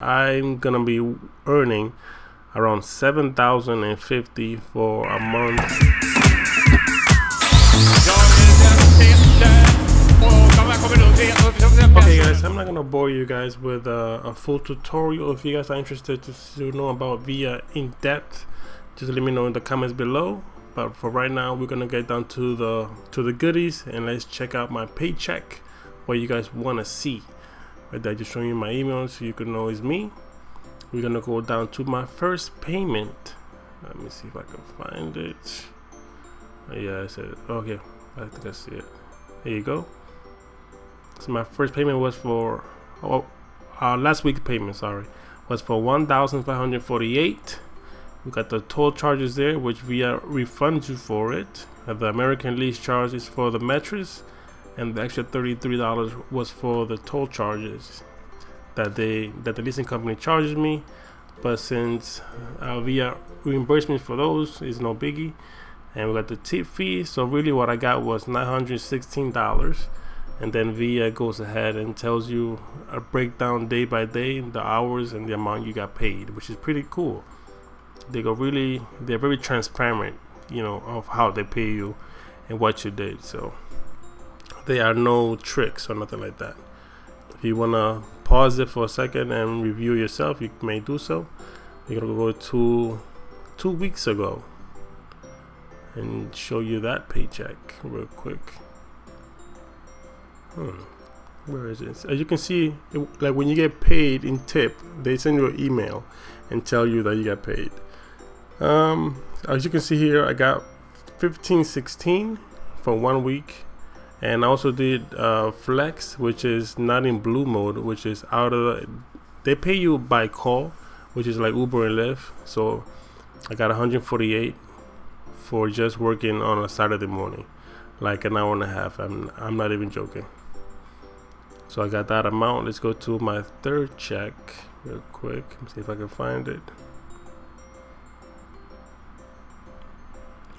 I'm gonna be earning around $7,050 for a month. Okay guys, I'm not gonna bore you guys with a full tutorial. If you guys are interested to know about Via in depth, just let me know in the comments below. But for right now, we're gonna get down to the goodies, and let's check out my paycheck, what you guys want to see. Right there, just showing you my email so you can know it's me. We're gonna go down to my first payment. Let me see if I can find it. Yeah, I said okay. I think I see it. There you go. So my first payment was for last week's payment. Sorry, was for $1,548. We got the toll charges there, which Via refunds you for it. The American lease charge is for the mattress, and the extra $33 was for the toll charges that the leasing company charges me. But since Via reimbursed me for those, is no biggie. And we got the tip fee. So really what I got was $916. And then Via goes ahead and tells you a breakdown day by day, the hours and the amount you got paid, which is pretty cool. They're very transparent, you know, of how they pay you and what you did. So there are no tricks or nothing like that. If you want to pause it for a second and review yourself, you may do so. We're going to go to 2 weeks ago and show you that paycheck real quick. Where is it? As you can see, like when you get paid in tip, they send you an email and tell you that you got paid. As you can see here, I got $15.16 for 1 week. And I also did flex, which is not in blue mode, which is out of they pay you by call, which is like Uber and Lyft. So I got $148 for just working on a Saturday morning, like an hour and a half. I'm not even joking. So I got that amount. Let's go to my third check real quick. Let me see if I can find it.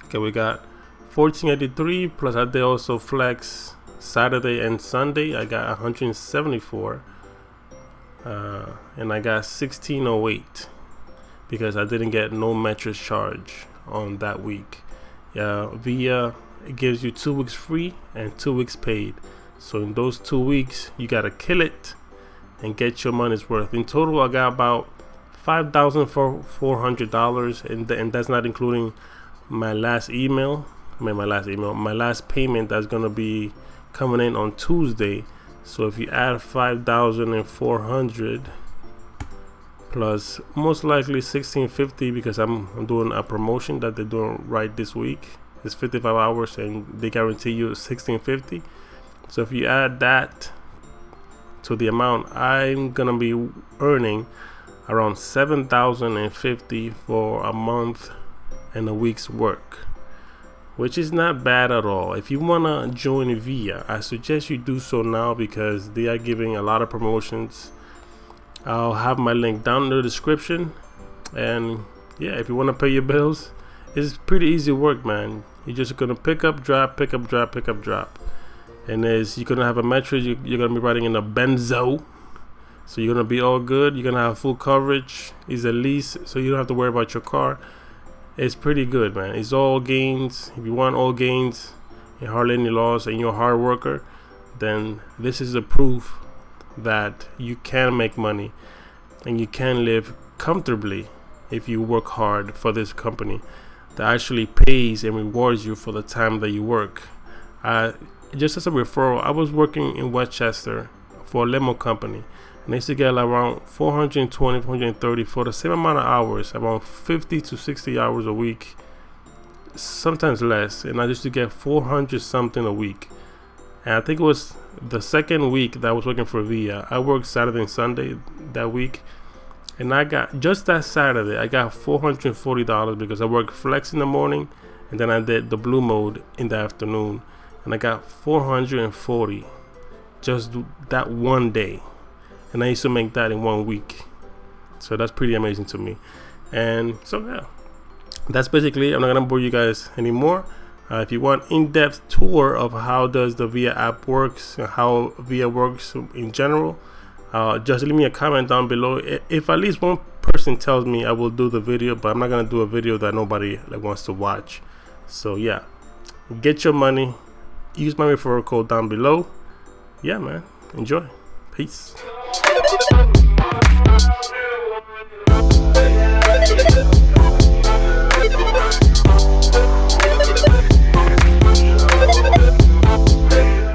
Okay, we got $14.83 plus I did also flex Saturday and Sunday. I got $174 and I got $16.08 because I didn't get no mattress charge on that week. Via gives you 2 weeks free and 2 weeks paid. So in those 2 weeks, you gotta kill it and get your money's worth. In total, I got about $5,400, and that's not including my last payment that's gonna be coming in on Tuesday. So if you add 5,400 plus most likely $1,650, because I'm doing a promotion that they're doing right this week. It's 55 hours and they guarantee you $1,650. So if you add that to the amount, I'm gonna be earning around $7,050 for a month and a week's work, which is not bad at all. If you wanna join Via, I suggest you do so now because they are giving a lot of promotions. I'll have my link down in the description. And yeah, if you wanna pay your bills, it's pretty easy work, man. You're just gonna pick up, drop, pick up, drop, pick up, drop. And as you're gonna have a mattress, you're gonna be riding in a Benzo, so you're gonna be all good. You're gonna have full coverage. It's a lease, so you don't have to worry about your car. It's pretty good, man. It's all gains. If you want all gains and hardly any loss, and you're a hard worker, then this is a proof that you can make money and you can live comfortably if you work hard for this company that actually pays and rewards you for the time that you work. Just as a referral, I was working in Westchester for a limo company, and I used to get around 420, 430 for the same amount of hours, around 50 to 60 hours a week, sometimes less. And I used to get 400 something a week. And I think it was the second week that I was working for Via. I worked Saturday and Sunday that week, and I got just that Saturday I got $440 because I worked flex in the morning and then I did the blue mode in the afternoon. And I got $440 just that one day, and I used to make that in 1 week. So that's pretty amazing to me. And so yeah, that's basically it. I'm not gonna bore you guys anymore. If you want in-depth tour of how does the Via app works and how Via works in general, just leave me a comment down below. If at least one person tells me, I will do the video, but I'm not gonna do a video that nobody like wants to watch. So yeah, get your money, use my referral code down below. Yeah, man, enjoy. Peace.